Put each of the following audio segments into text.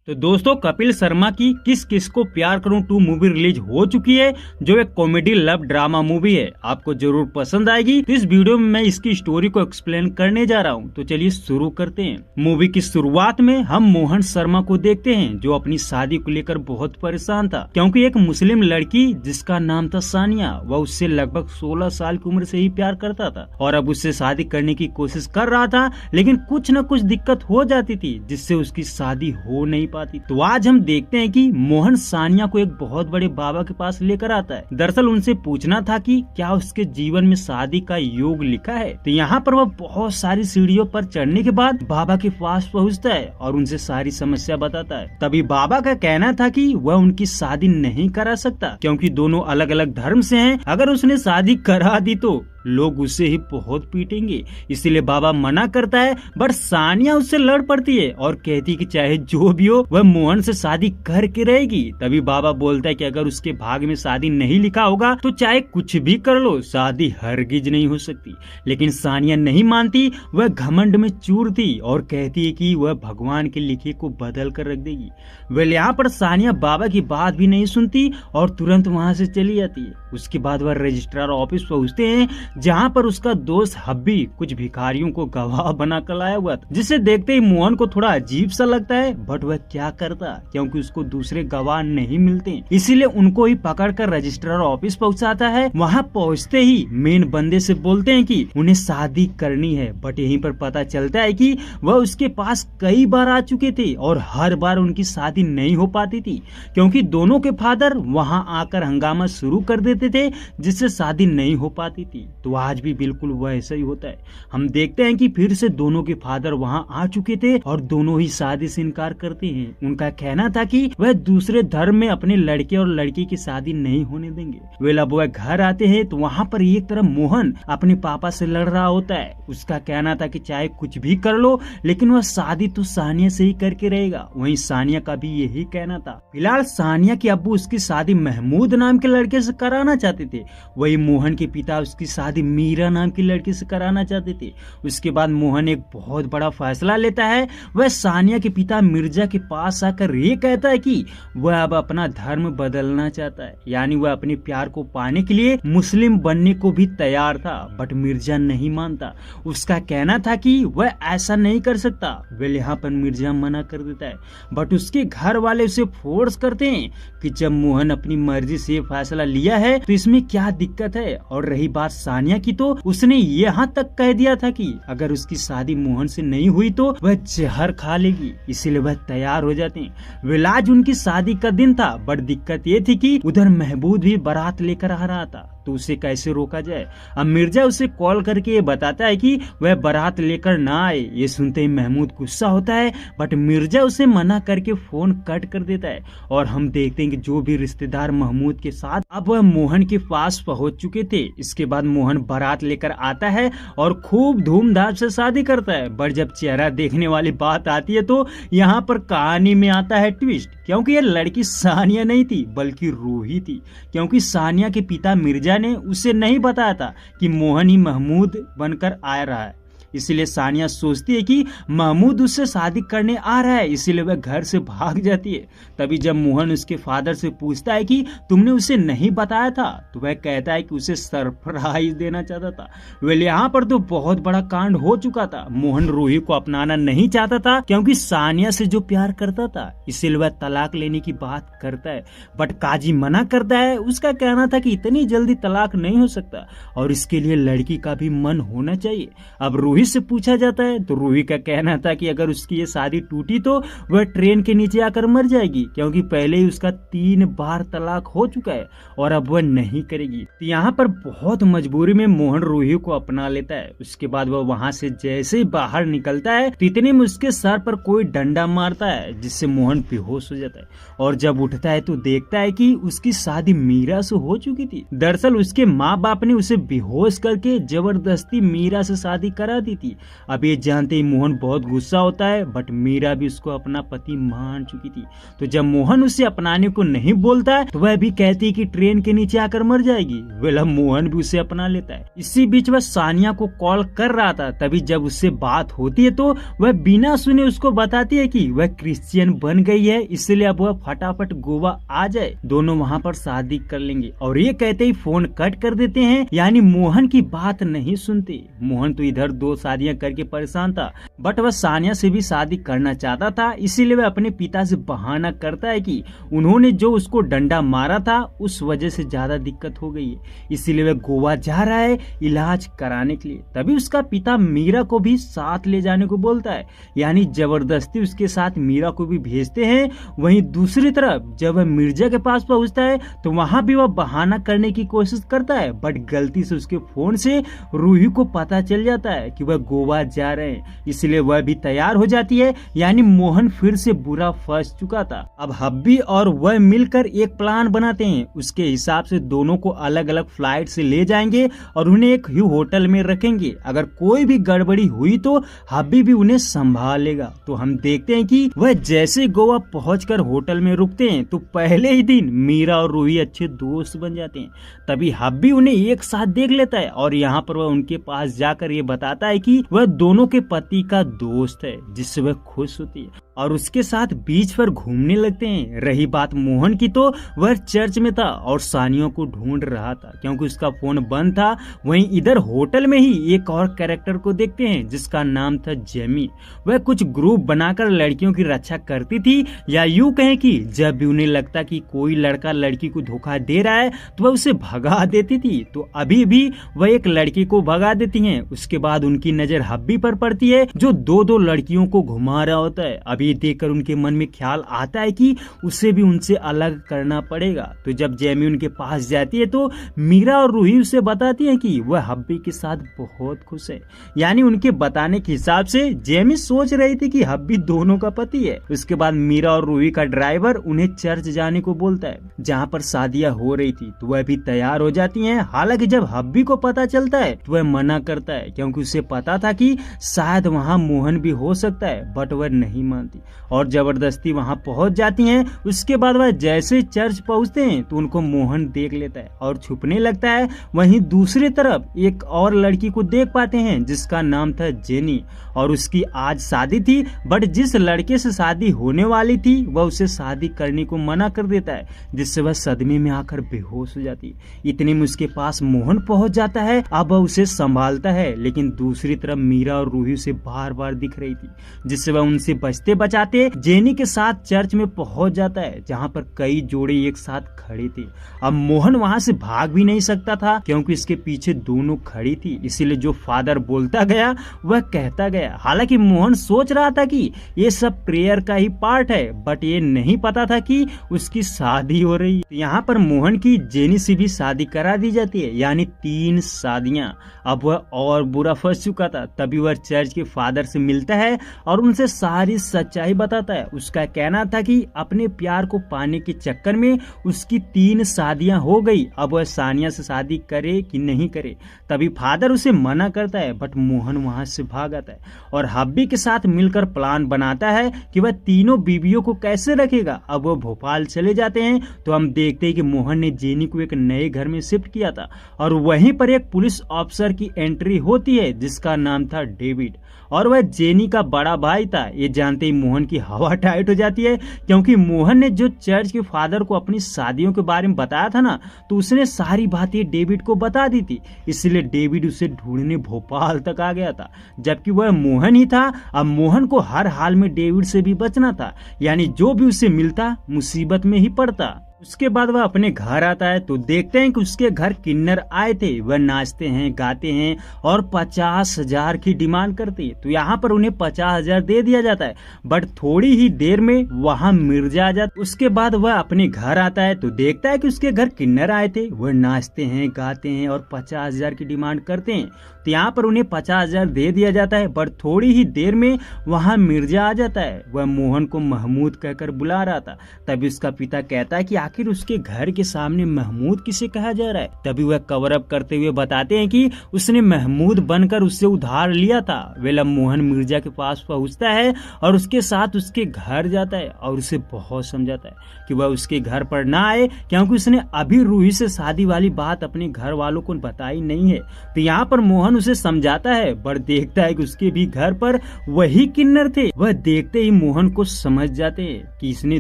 तो दोस्तों कपिल शर्मा की किस किस को प्यार करूं 2 मूवी रिलीज हो चुकी है, जो एक कॉमेडी लव ड्रामा मूवी है। आपको जरूर पसंद आएगी। तो इस वीडियो में मैं इसकी स्टोरी को एक्सप्लेन करने जा रहा हूं। तो चलिए शुरू करते हैं। मूवी की शुरुआत में हम मोहन शर्मा को देखते हैं, जो अपनी शादी को लेकर बहुत परेशान था, क्योंकि एक मुस्लिम लड़की जिसका नाम था सानिया, वह उससे लगभग 16 साल की उम्र से ही प्यार करता था और अब उससे शादी करने की कोशिश कर रहा था, लेकिन कुछ न कुछ दिक्कत हो जाती थी जिससे उसकी शादी हो नहीं पाती। तो आज हम देखते हैं कि मोहन सानिया को एक बहुत बड़े बाबा के पास लेकर आता है। दरअसल उनसे पूछना था कि क्या उसके जीवन में शादी का योग लिखा है। तो यहाँ पर वह बहुत सारी सीढ़ियों पर चढ़ने के बाद बाबा के पास पहुँचता है और उनसे सारी समस्या बताता है। तभी बाबा का कहना था कि वह उनकी शादी नहीं करा सकता, क्योंकि दोनों अलग अलग धर्म से हैं। अगर उसने शादी करा दी तो लोग उसे ही बहुत पीटेंगे, इसीलिए बाबा मना करता है। बट सानिया उससे लड़ पड़ती है और कहती कि चाहे जो भी हो वह मोहन से शादी करके रहेगी। तभी बाबा बोलता है कि अगर उसके भाग में शादी नहीं लिखा होगा तो चाहे कुछ भी कर लो, शादी हरगिज नहीं हो सकती। लेकिन सानिया नहीं मानती, वह घमंड में चूर थी और कहती है कि वह भगवान के लिखे को बदल कर रख देगी। वेल यहाँ पर सानिया बाबा की बात भी नहीं सुनती और तुरंत वहाँ से चली जाती है। उसके बाद वह रजिस्ट्रार ऑफिस पहुँचते हैं, जहाँ पर उसका दोस्त हब्बी कुछ भिखारियों को गवाह बना कर लाया हुआ था, जिसे देखते ही मोहन को थोड़ा अजीब सा लगता है। बट वह क्या करता, क्योंकि उसको दूसरे गवाह नहीं मिलते, इसीलिए उनको ही पकड़कर रजिस्ट्रार ऑफिस पहुँचाता है। वहाँ पहुँचते ही मेन बंदे से बोलते हैं कि उन्हें शादी करनी है। बट यहीं पर पता चलता है कि वह उसके पास कई बार आ चुके थे और हर बार उनकी शादी नहीं हो पाती थी, क्योंकि दोनों के फादर वहाँ आकर हंगामा शुरू कर देते थे, जिससे शादी नहीं हो पाती थी। तो आज भी बिल्कुल वैसा ही होता है। हम देखते हैं कि फिर से दोनों के फादर वहां आ चुके थे और दोनों ही शादी से इनकार करते हैं। उनका कहना था कि वह दूसरे धर्म में अपने लड़के और लड़की की शादी नहीं होने देंगे। वे अब वह घर आते हैं तो वहां पर एक तरफ मोहन अपने पापा से लड़ रहा होता है। उसका कहना था कि चाहे कुछ भी कर लो, लेकिन वह शादी तो सानिया से ही करके रहेगा। वहीं सानिया का भी यही कहना था। फिलहाल सानिया के अब्बू उसकी शादी महमूद नाम के लड़के से कराना चाहते थे, वही मोहन के पिता उसकी शादी मीरा नाम की लड़की से कराना चाहते थे। उसके बाद मोहन एक बहुत बड़ा फैसला लेता है। वह सानिया के पिता मिर्जा के पास आकर ये कहता है कि वह अब अपना धर्म बदलना चाहता है, यानी वह अपने प्यार को पाने के लिए मुस्लिम बनने को भी तैयार था। बट मिर्जा नहीं मानता। उसका कहना था कि वह ऐसा नहीं कर सकता। वे यहाँ पर मिर्जा मना कर देता है। बट उसके घर वाले उसे फोर्स करते हैं कि जब मोहन अपनी मर्जी से फैसला लिया है तो इसमें क्या दिक्कत है। और रही बात सानिया की, तो उसने यहाँ तक कह दिया था कि अगर उसकी शादी मोहन से नहीं हुई तो वह जहर खा लेगी, इसीलिए वह तैयार हो जाते हैं। विलाज उनकी शादी का दिन था। बट दिक्कत ये थी कि उधर महबूब भी बारात लेकर आ रहा था, तो उसे कैसे रोका जाए। अब मिर्जा उसे कॉल करके ये बताता है कि वह बारात लेकर ना आए। ये सुनते ही महमूद गुस्सा होता है, बट मिर्जा उसे मना करके फोन कट कर देता है। और हम देखते हैं कि जो भी रिश्तेदार महमूद के साथ अब वह मोहन के पास पहुंच चुके थे। इसके बाद मोहन बारात लेकर आता है और खूब धूमधाम से शादी करता है। बट जब चेहरा देखने वाली बात आती है तो यहाँ पर कहानी में आता है ट्विस्ट, क्योंकि यह लड़की सानिया नहीं थी बल्कि रूही थी। क्योंकि सानिया के पिता मिर्जा ने उसे नहीं बताया था कि मोहन ही महमूद बनकर आ रहा है, इसलिए सानिया सोचती है कि महमूद उससे शादी करने आ रहा है, इसीलिए वह घर से भाग जाती है। तभी जब मोहन उसके फादर से पूछता है कि तुमने उसे नहीं बताया था, तो वह कहता है कि उसे सरप्राइज देना चाहता था। वेल यहाँ पर तो बहुत बड़ा कांड हो चुका था। मोहन रूही को अपनाना नहीं चाहता था, क्योंकि सानिया से जो प्यार करता था, इसीलिए वह तलाक लेने की बात करता है। बट काजी मना करता है। उसका कहना था कि इतनी जल्दी तलाक नहीं हो सकता और इसके लिए लड़की का भी मन होना चाहिए। अब रूही से पूछा जाता है तो रूही का कहना था कि अगर उसकी ये शादी टूटी तो वह ट्रेन के नीचे आकर मर जाएगी, क्योंकि पहले ही उसका 3 बार तलाक हो चुका है और अब वह नहीं करेगी। तो यहाँ पर बहुत मजबूरी में मोहन रूही को अपना लेता है। उसके बाद वह वहाँ से जैसे ही बाहर निकलता है तो इतने में उसके सर पर कोई डंडा मारता है, जिससे मोहन बेहोश हो जाता है। और जब उठता है तो देखता है कि उसकी शादी मीरा से हो चुकी थी। दरअसल उसके माँ बाप ने उसे बेहोश करके जबरदस्ती मीरा से शादी करा दी थी। अब ये जानते ही मोहन बहुत गुस्सा होता है, बट मीरा भी उसको अपना पति मान चुकी थी। तो जब मोहन उसे अपनाने को नहीं बोलता है तो वह भी कहती है कि ट्रेन के नीचे आकर मर जाएगी। वेल अब मोहन भी उसे अपना लेता है। इसी बीच वह सानिया को कॉल कर रहा था, तभी जब उससे बात होती है तो वह बिना सुने उसको बताती है कि वह क्रिश्चियन बन गई है, इसलिए अब वह फटाफट गोवा आ जाए, दोनों वहाँ पर शादी कर लेंगे। और ये कहते ही फोन कट कर देते हैं, यानी मोहन की बात नहीं सुनते। मोहन तो इधर 2 शादियां करके परेशान था, बट वह सानिया से भी शादी करना चाहता था, इसीलिए वह अपने पिता से बहाना करता है कि उन्होंने जो उसको डंडा मारा था उस वजह से ज्यादा दिक्कत हो गई है, इसीलिए वह गोवा जा रहा है इलाज कराने के लिए। तभी उसका पिता मीरा को भी साथ ले जाने को बोलता है, यानी जबरदस्ती उसके साथ मीरा को भी भेजते हैं। वहीं दूसरी तरफ जब वह मिर्जा के पास पहुंचता है तो वहां भी वह बहाना करने की कोशिश करता है, बट गलती से उसके फोन से रूही को पता चल जाता है कि वह गोवा जा रहे हैं, इसलिए वह भी तैयार हो जाती है। यानी मोहन फिर से बुरा फंस चुका था। अब हब्बी और वह मिलकर एक प्लान बनाते हैं। उसके हिसाब से दोनों को अलग अलग फ्लाइट से ले जाएंगे और उन्हें एक ही होटल में रखेंगे। अगर कोई भी गड़बड़ी हुई तो हब्बी भी उन्हें संभाल लेगा। तो हम देखते हैं कि वह जैसे गोवा पहुंचकर होटल में रुकते हैं तो पहले ही दिन मीरा और रूही अच्छे दोस्त बन जाते हैं। तभी हब्बी उन्हें एक साथ देख लेता है और यहाँ पर वह उनके पास जाकर ये बताता है कि वह दोनों के पति का दोस्त है, जिससे वह खुश होती है और उसके साथ बीच पर घूमने लगते हैं। रही बात मोहन की तो वह चर्च में था और सानिया को ढूंढ रहा था क्योंकि उसका फोन बंद था। वहीं इधर होटल में ही एक और कैरेक्टर को देखते हैं जिसका नाम था जेमी। वह कुछ ग्रुप बनाकर लड़कियों की रक्षा करती थी, या यूं कहें कि जब भी उन्हें लगता कि कोई लड़का लड़की को धोखा दे रहा है तो वह उसे भगा देती थी। तो अभी भी वह एक लड़की को भगा देती है। उसके बाद उनकी नजर हब्बी पर पड़ती है जो 2-2 लड़कियों को घुमा रहा होता है। अभी देखकर उनके मन में ख्याल आता है कि उसे भी उनसे अलग करना पड़ेगा। तो जब जेमी उनके पास जाती है तो मीरा और रूही उसे बताती है कि वह हब्बी के साथ बहुत खुश है। यानी उनके बताने के हिसाब से जेमी सोच रही थी कि हब्बी दोनों का पति है। उसके बाद मीरा और रूही का ड्राइवर उन्हें चर्च जाने को बोलता है जहाँ पर शादियां हो रही थी। तो वह भी तैयार हो जाती हैं। हालांकि जब हब्बी को पता चलता है तो वह मना करता है क्योंकि उसे पता था कि शायद वहाँ मोहन भी हो सकता है, बट वह नहीं मानती और जबरदस्ती वहां पहुंच जाती हैं। उसके बाद वह जैसे चर्च पहुंचते हैं तो उनको मोहन देख लेता है और छुपने लगता है। वहीं दूसरी तरफ एक और लड़की को देख पाते हैं जिसका नाम था जेनी और उसकी आज शादी थी, बट जिस लड़के से शादी होने वाली थी वह उसे शादी करने को मना कर देता है, जिससे वह सदमे में आकर बेहोश हो जाती है। इतने में उसके पास मोहन पहुंच जाता है। अब वह उसे संभालता है, लेकिन दूसरी तरफ मीरा और रूही उसे बार बार दिख रही थी, जिससे वह उनसे बचते बचाते जेनी के साथ चर्च में पहुंच जाता है जहां पर कई जोड़े एक साथ खड़े थे। अब मोहन वहां से भाग भी नहीं सकता था क्योंकि इसके पीछे दोनों खड़ी थी, इसीलिए जो फादर बोलता गया वह कहता गया। हालांकि मोहन सोच रहा था कि ये सब प्रेयर का ही पार्ट है, बट ये नहीं पता था कि उसकी शादी हो रही है। यहाँ पर मोहन की जेनी से भी शादी करा दी जाती है, यानी 3 शादियां। अब वह और बुरा फंस चुका था। तभी वह चर्च के फादर से मिलता है और उनसे सारी सच्चाई बताता है। उसका कहना था कि अपने प्यार को पाने के चक्कर में उसकी 3 शादियां हो गई। अब वह सानिया से शादी करे कि नहीं करे। तभी फादर उसे मना करता है, बट मोहन वहां से भाग आता है और हब्बी के साथ मिलकर प्लान बनाता है कि वह तीनों बीवियों को कैसे रखेगा। अब वो भोपाल चले जाते हैं तो हम देखते हैं कि मोहन ने जेनी को एक नए घर में शिफ्ट किया था और वहीं पर एक पुलिस ऑफिसर की एंट्री होती है जिसका नाम था डेविड और वह जेनी का बड़ा भाई था। ये जानते ही मोहन की हवा टाइट हो जाती है क्योंकि मोहन ने जो चर्च के फादर को अपनी शादियों के बारे में बताया था ना, तो उसने सारी बातें डेविड को बता दी थी। इसलिए डेविड उसे ढूंढने भोपाल तक आ गया था, जबकि वह मोहन ही था। अब मोहन को हर हाल में डेविड से भी बचना था, यानी जो भी उसे मिलता मुसीबत में ही पड़ता। उसके बाद वह अपने घर आता है तो देखते हैं कि उसके घर किन्नर आए थे। वह नाचते हैं, गाते हैं और 50,000 की डिमांड करते हैं। तो यहाँ पर उन्हें 50,000 दे दिया जाता है, बट थोड़ी ही देर में वहाँ मिर्जा आ जाता। उसके बाद वह अपने घर आता है तो देखता है कि उसके घर किन्नर आए थे। वह नाचते हैं, गाते हैं और 50,000 की डिमांड करते हैं। तो यहाँ पर उन्हें 50,000 दे दिया जाता है। बट थोड़ी ही देर में वहाँ मिर्जा आ जाता है। वह मोहन को महमूद कहकर बुला रहा था। तभी उसका पिता कहता है कि आखिर उसके घर के सामने महमूद किसे कहा जा रहा है। तभी वह कवर अप करते हुए बताते हैं कि उसने महमूद बनकर उससे उधार लिया था। वेला मोहन मिर्जा के पास पहुंचता है और उसके साथ उसके घर जाता है और उसे बहुत समझाता है कि वह उसके घर पर ना आए, क्योंकि उसने अभी रूही से शादी वाली बात अपने घर वालों को बताई नहीं है। तो यहाँ पर मोहन उसे समझाता है, पर देखता है कि उसके भी घर पर वही किन्नर थे। वह देखते ही मोहन को समझ जाते हैं कि इसने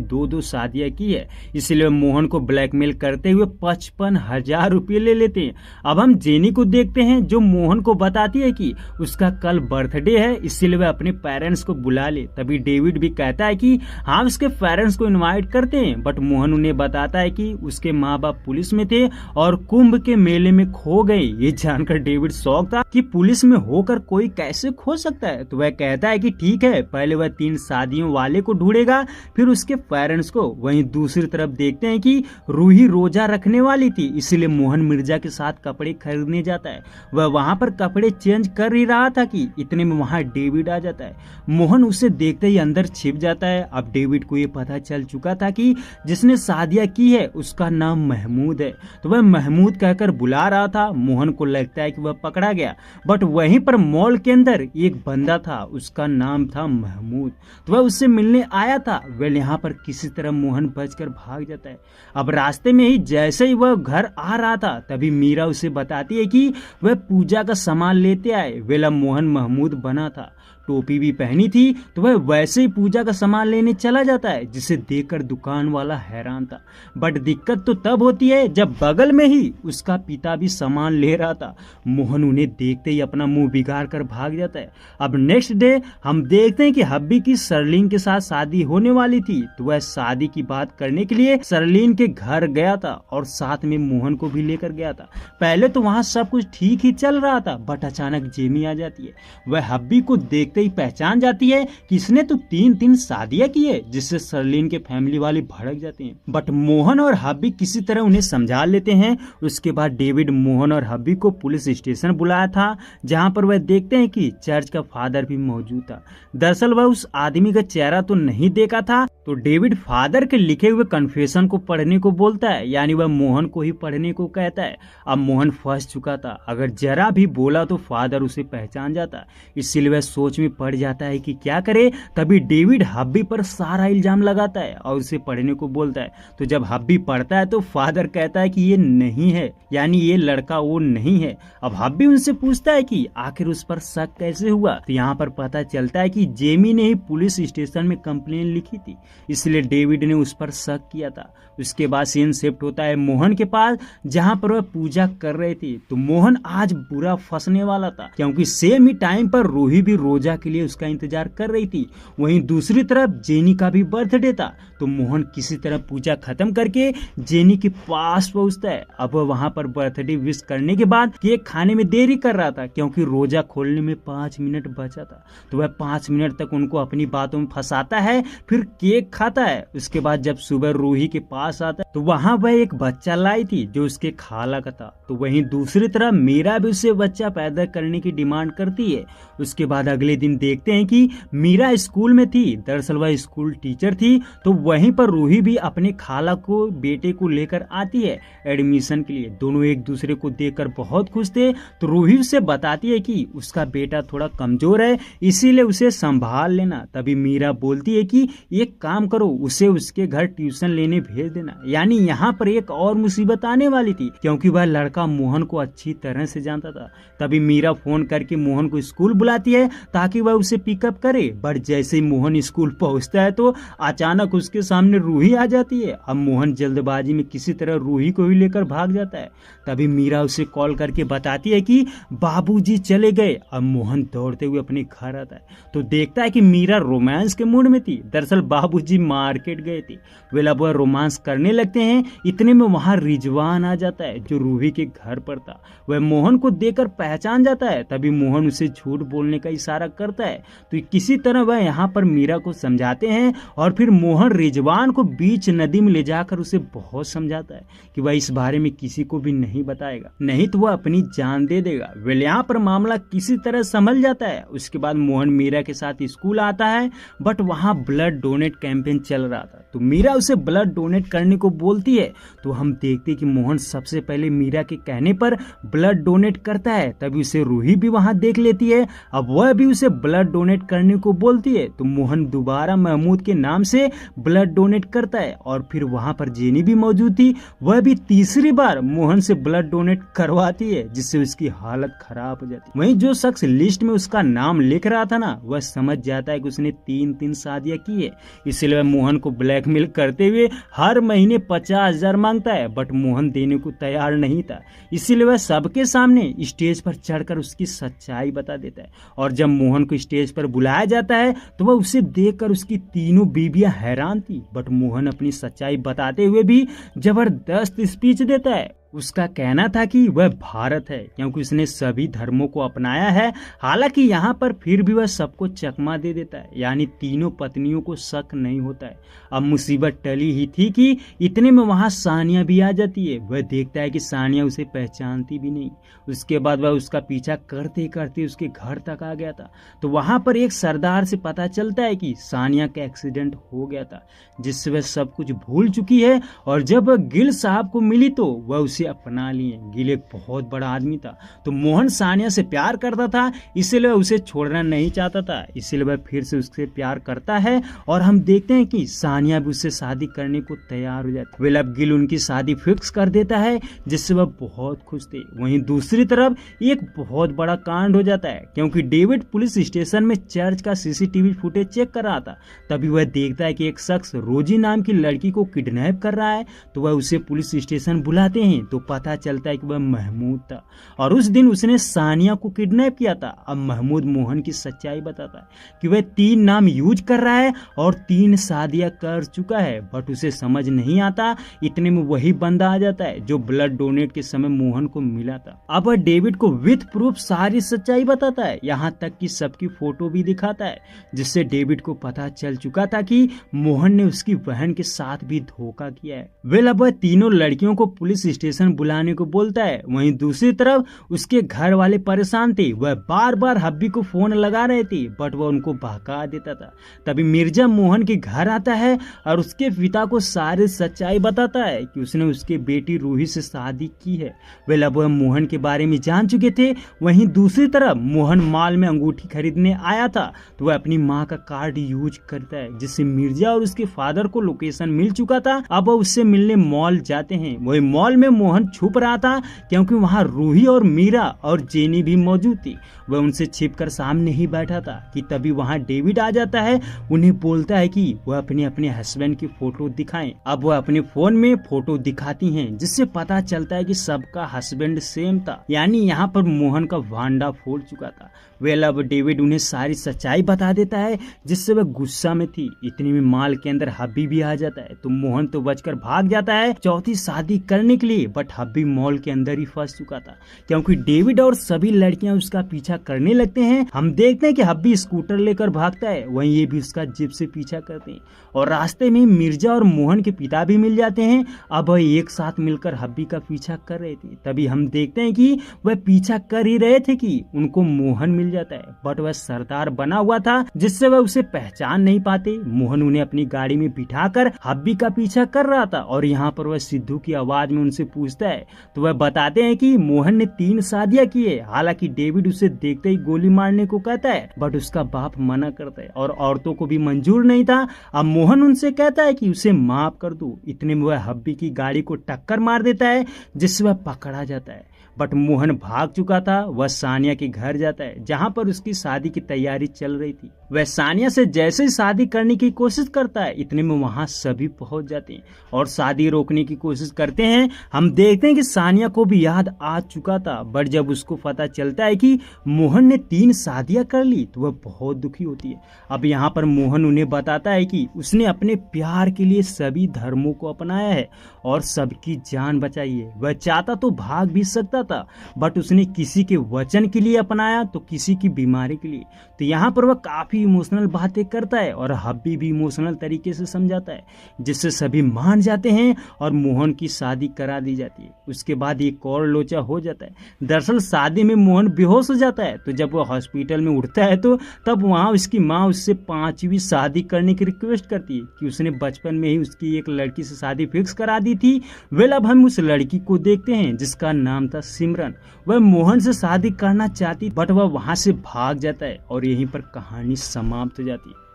2 शादियां की है, इसलिए मोहन को ब्लैकमेल करते हुए 55,000 रुपये ले लेते हैं। अब हम जेनी को देखते हैं, जो मोहन को बताती है कि उसका कल बर्थडे है, इसलिए वह अपने पेरेंट्स को बुला ले। तभी डेविड भी कहता है कि हाँ उसके पेरेंट्स को इनवाइट करते हैं। बट मोहन उन्हें बताता है कि उसके माँ बाप पुलिस में थे और कुंभ के मेले में खो गए। ये जानकर डेविड शॉक था कि पुलिस में होकर कोई कैसे खो सकता है। तो वह कहता है कि ठीक है, पहले वह 3 शादियों वाले को ढूंढेगा, फिर उसके पेरेंट्स को। वहीं दूसरी तरफ देखते हैं कि रूही रोजा रखने वाली थी, इसलिए मोहन मिर्जा के साथ कपड़े खरीदने जाता है। वह वहां पर कपड़े चेंज कर ही रहा था कि इतने में वहां डेविड आ जाता है। मोहन उसे देखते ही अंदर छिप जाता है। अब डेविड को ये पता चल चुका था कि जिसने शादियां की है उसका नाम महमूद है। तो वह महमूद कहकर बुला रहा था। मोहन को लगता है कि वह पकड़ा गया, बट वहीं पर मॉल के अंदर एक बंदा था, उसका नाम था महमूद। तो वह उससे मिलने आया था। वह यहाँ पर किसी तरह मोहन बचकर भाग जाता है। अब रास्ते में ही जैसे ही वह घर आ रहा था, तभी मीरा उसे बताती है कि वह पूजा का सामान लेते आए। वेला मोहन महमूद बना था, टोपी भी पहनी थी, तो वह वैसे ही पूजा का सामान लेने चला जाता है, जिसे देखकर दुकान वाला हैरान था। बट दिक्कत तो तब होती है जब बगल में ही उसका पिता भी सामान ले रहा था। मोहन उन्हें देखते ही अपना मुंह बिगाड़ कर भाग जाता है। अब नेक्स्ट डे हम देखते हैं कि हब्बी की सरलीन के साथ शादी होने वाली थी, तो वह शादी की बात करने के लिए सरलीन के घर गया था और साथ में मोहन को भी लेकर गया था। पहले तो वहाँ सब कुछ ठीक ही चल रहा था, बट अचानक जेमी आ जाती है। वह हब्बी को देख ही पहचान जाती है कि इसने तो 3 शादियां की है, जिससे सरलीन के फैमिली वाले भड़क जाते हैं। बट मोहन और हब्बी किसी तरह उन्हें समझा लेते हैं। उसके बाद डेविड मोहन और हब्बी को पुलिस स्टेशन बुलाया था, जहां पर वह देखते हैं कि चर्च का फादर भी मौजूद था। दरअसल वह उस आदमी का चेहरा तो नहीं देखा था, तो डेविड फादर के लिखे हुए कन्फेशन को पढ़ने को बोलता है, यानी वह मोहन को ही पढ़ने को कहता है। अब मोहन फंस चुका था, अगर जरा भी बोला तो फादर उसे पहचान जाता, इसीलिए वह सोच में पड़ जाता है कि क्या करे। तभी डेविड हब्बी पर सारा इल्जाम लगाता है और उसे पढ़ने को बोलता है। तो जब हब्बी पढ़ता है तो फादर कहता है कि ये नहीं है, यानी ये लड़का वो नहीं है। अब हब्बी उनसे पूछता है कि आखिर उस पर शक कैसे हुआ। तो यहाँ पर पता चलता है कि जेमी ने ही पुलिस स्टेशन में कंप्लेन लिखी थी, इसलिए डेविड ने उस पर शक किया था। उसके बाद सीन शिफ्ट होता है मोहन के पास, जहाँ पर वह पूजा कर रहे थे। तो मोहन आज बुरा फंसने वाला था, क्योंकि सेम ही टाइम पर रूही भी रोजा के लिए उसका इंतजार कर रही थी। वहीं दूसरी तरफ जेनी का भी बर्थडे था। तो मोहन किसी तरह पूजा खत्म करके जेनी के पास पहुंचता है। अब वह वहां पर बर्थडे विश करने के बाद केक खाने में देरी कर रहा था, क्योंकि रोजा खोलने में 5 मिनट बचा था। तो वह 5 मिनट तक उनको अपनी बातों में फंसाता है, फिर केक खाता है। उसके बाद जब सुबह रूही के पास आता है, तो वहां वह एक बच्चा लाई थी जो उसके खाला का था। तो वहीं दूसरी तरफ मीरा भी उससे बच्चा पैदा करने की डिमांड करती है। उसके बाद अगले दिन देखते हैं कि मीरा स्कूल में थी। दरअसल वह स्कूल टीचर थी। तो वहीं पर रूही भी अपने खाला को बेटे को लेकर आती है एडमिशन के लिए। दोनों एक दूसरे को देखकर बहुत खुश थे। तो रूही उसे बताती है कि उसका बेटा थोड़ा कमजोर है, इसीलिए उसे संभाल लेना। तभी मीरा बोलती है कि एक काम करो, उसे उसके घर ट्यूशन लेने भेज देना। यानी यहाँ पर एक और मुसीबत आने वाली थी, क्योंकि वह लड़का मोहन को अच्छी तरह से जानता था। तभी मीरा फोन करके मोहन को स्कूल बुलाती है ताकि वह उसे पिकअप करे। बट जैसे ही मोहन स्कूल पहुंचता है तो अचानक उसके सामने रूही आ जाती है। अब मोहन जल्दबाजी में किसी तरह रूही को ही लेकर भाग जाता है। तभी मीरा उसे कॉल करके बताती है कि बाबूजी चले गए। अब मोहन दौड़ते हुए अपने घर आता है तो देखता है कि मीरा रोमांस के मूड में थी। दरअसल बाबूजी मार्केट गए थे। वे अब वह रोमांस करने लगते हैं। इतने में वहां रिजवान आ जाता है जो रूही के घर पर था। वह मोहन को देखकर पहचान जाता है। तभी मोहन उसे झूठ बोलने का इशारा करता है। तो किसी तरह वह यहाँ पर मीरा को समझाते हैं और फिर मोहन रिजवान को बीच नदी में ले जाकर उसे बहुत समझाता है कि वह इस बारे में किसी को भी नहीं बताएगा, नहीं तो वह अपनी जान दे देगा। वेल यहाँ पर मामला किसी तरह संभल जाता है। उसके बाद मोहन मीरा के साथ स्कूल आता है, बट वहाँ ब्लड डोनेट कैंपेन चल रहा था, तो मीरा उसे ब्लड डोनेट करने को बोलती है। तो हम देखते कि मोहन सबसे पहले मीरा के कहने पर ब्लड डोनेट करता है, तभी उसे रूही भी वहां देख लेती है। अब वह भी उसे ब्लड डोनेट करने को बोलती है, तो मोहन दोबारा महमूद के नाम से ब्लड डोनेट करता है और फिर वहां पर जेनी भी मौजूद थी, वह भी तीसरी बार मोहन से ब्लड डोनेट करवाती है, जिससे उसकी हालत खराब हो जाती है। वहीं जो शख्स लिस्ट में उसका नाम लिख रहा था ना, वह समझ जाता है कि उसने 3 शादियां की है, इसलिए वह मोहन को ब्लैकमेल करते हुए हर महीने 50,000 मांगता है, बट मोहन देने को तैयार नहीं था। इसीलिए वह सबके सामने स्टेज पर चढ़कर उसकी सच्चाई बता देता है। और जब मोहन को स्टेज पर बुलाया जाता है तो वह उसे देखकर उसकी तीनों बीवियां हैरान थी, बट मोहन अपनी सच्चाई बताते हुए भी जबरदस्त स्पीच देता है। उसका कहना था कि वह भारत है क्योंकि उसने सभी धर्मों को अपनाया है। हालांकि यहाँ पर फिर भी वह सबको चकमा दे देता है, यानी तीनों पत्नियों को शक नहीं होता है। अब मुसीबत टली ही थी कि इतने में वहाँ सानिया भी आ जाती है। वह देखता है कि सानिया उसे पहचानती भी नहीं। उसके बाद वह उसका पीछा करते करते उसके घर तक आ गया था। तो वहाँ पर एक सरदार से पता चलता है कि सानिया का एक्सीडेंट हो गया था, जिससे वह सब कुछ भूल चुकी है। और जब गिल साहब को मिली तो वह उसे अपना लिए। गिल एक बहुत बड़ा आदमी था, तो मोहन सानिया से प्यार करता था, इसलिए वह उसे छोड़ना नहीं चाहता था, इसलिए वह फिर से उससे प्यार करता है। और हम देखते हैं कि सानिया भी उससे शादी करने को तैयार हो जाती है। वेल अब गिल उनकी शादी फिक्स कर देता है, जिससे वह बहुत खुश थे। वहीं दूसरी तरफ एक बहुत बड़ा कांड हो जाता है, क्योंकि डेविड पुलिस स्टेशन में चर्च का सीसीटीवी फुटेज चेक कर रहा था। तभी वह देखता है कि एक शख्स रोजी नाम की लड़की को किडनैप कर रहा है, तो वह उसे पुलिस स्टेशन बुलाते हैं। तो पता चलता है कि वह महमूद था और उस दिन उसने सानिया को किडनैप किया था। अब महमूद मोहन की सच्चाई बताता है कि वह 3 नाम यूज कर रहा है और 3 शादियां कर चुका है, बट उसे समझ नहीं आता। इतने में वही बंदा आ जाता है जो ब्लड डोनेट के समय मोहन को मिला था। अब वह डेविड को विथ प्रूफ सारी सच्चाई बताता है, यहाँ तक कि सबकी फोटो भी दिखाता है, जिससे डेविड को पता चल चुका था कि मोहन ने उसकी बहन के साथ भी धोखा किया है। वेल अब वह तीनों लड़कियों को पुलिस स्टेशन बुलाने को बोलता है। वहीं दूसरी तरफ उसके घर वाले परेशान थे, वह बार बार हब्बी को फोन लगा रहे थे, बट वह उनको बहका देता था। तभी मिर्जा मोहन के घर आता है और उसके पिता को सारी सच्चाई बताता है कि उसने उसके बेटी रूही से शादी की है। वे अब वह मोहन के बारे में जान चुके थे। वहीं दूसरी तरफ मोहन मॉल में अंगूठी खरीदने आया था, तो वह अपनी माँ का कार्ड यूज करता है, जिससे मिर्जा और उसके फादर को लोकेशन मिल चुका था। अब वह उससे मिलने मॉल जाते हैं। वही मॉल में मोहन छुप रहा था क्योंकि वहाँ रूही और मीरा और जेनी भी मौजूद थी। वह उनसे छिपकर सामने ही बैठा था कि तभी वहाँ डेविड आ जाता है। उन्हें बोलता है कि वह अपने हस्बैंड की फोटो दिखाएं। अब वह अपने फोन में फोटो दिखाती हैं, जिससे पता चलता है कि सबका हस्बैंड सेम था, यानी यहाँ पर मोहन का भांडा फोड़ चुका था। वेल अब डेविड उन्हें सारी सच्चाई बता देता है, जिससे वह गुस्सा में थी। इतने में मॉल के अंदर हब्बी भी आ जाता है, तो मोहन तो बचकर भाग जाता है चौथी शादी करने के लिए, बट हब्बी मॉल के अंदर ही फंस चुका था क्योंकि डेविड और सभी लड़कियां उसका पीछा करने लगते हैं। हम देखते हैं कि हब्बी स्कूटर लेकर भागता है, वहीं ये भी उसका जिप से पीछा करते हैं और रास्ते में मिर्जा और मोहन के पिता भी मिल जाते हैं। अब वह एक साथ मिलकर हब्बी का पीछा कर रहे थे। तभी हम देखते हैं कि वह पीछा कर ही रहे थे कि उनको मोहन मिल जाता है, बट वह सरदार बना हुआ था, जिससे वह उसे पहचान नहीं पाते। मोहन उन्हें अपनी गाड़ी में बिठाकर हब्बी का पीछा कर रहा था और यहाँ पर वह सिद्धू की आवाज में उनसे पूछता है, तो वह बताते हैं कि मोहन ने 3 शादियां की है। हालांकि डेविड उसे देखते ही गोली मारने को कहता है, बट उसका बाप मना करता है और औरतों को भी मंजूर नहीं था। अब मोहन उनसे कहता है कि उसे माफ कर दो। इतने में वह हब्बी की गाड़ी को टक्कर मार देता है, जिससे वह पकड़ा जाता है, बट मोहन भाग चुका था। वह सानिया के घर जाता है, जहां पर उसकी शादी की तैयारी चल रही थी। वह सानिया से जैसे ही शादी करने की कोशिश करता है, इतने में वहां सभी पहुंच जाते हैं और शादी रोकने की कोशिश करते हैं। हम देखते हैं कि सानिया को भी याद आ चुका था, बट जब उसको पता चलता है कि मोहन ने 3 शादियां कर ली, तो वह बहुत दुखी होती है। अब यहाँ पर मोहन उन्हें बताता है कि उसने अपने प्यार के लिए सभी धर्मों को अपनाया है और सबकी जान बचाई है। वह चाहता तो भाग भी सकता था, बट उसने किसी के वचन के लिए अपनाया तो किसी की बीमारी के लिए। तो यहाँ पर वह काफी इमोशनल बातें करता है और हब्बी भी इमोशनल तरीके से समझाता है, जिससे सभी मान जाते हैं और मोहन की शादी करा दी जाती है। उसके बाद एक और लोचा हो जाता है। दरअसल शादी में मोहन बेहोश हो जाता है, तो जब वह हॉस्पिटल में उठता है तो तब वहाँ उसकी माँ उससे 5वीं शादी करने की रिक्वेस्ट करती है कि उसने बचपन में ही उसकी एक लड़की से शादी फिक्स करा दी थी। वेल, अब हम उस लड़की को देखते हैं जिसका नाम था सिमरन। वह मोहन से शादी करना चाहती, बट वह वहां से भाग जाता है और यहीं पर कहानी समाप्त हो जाती है।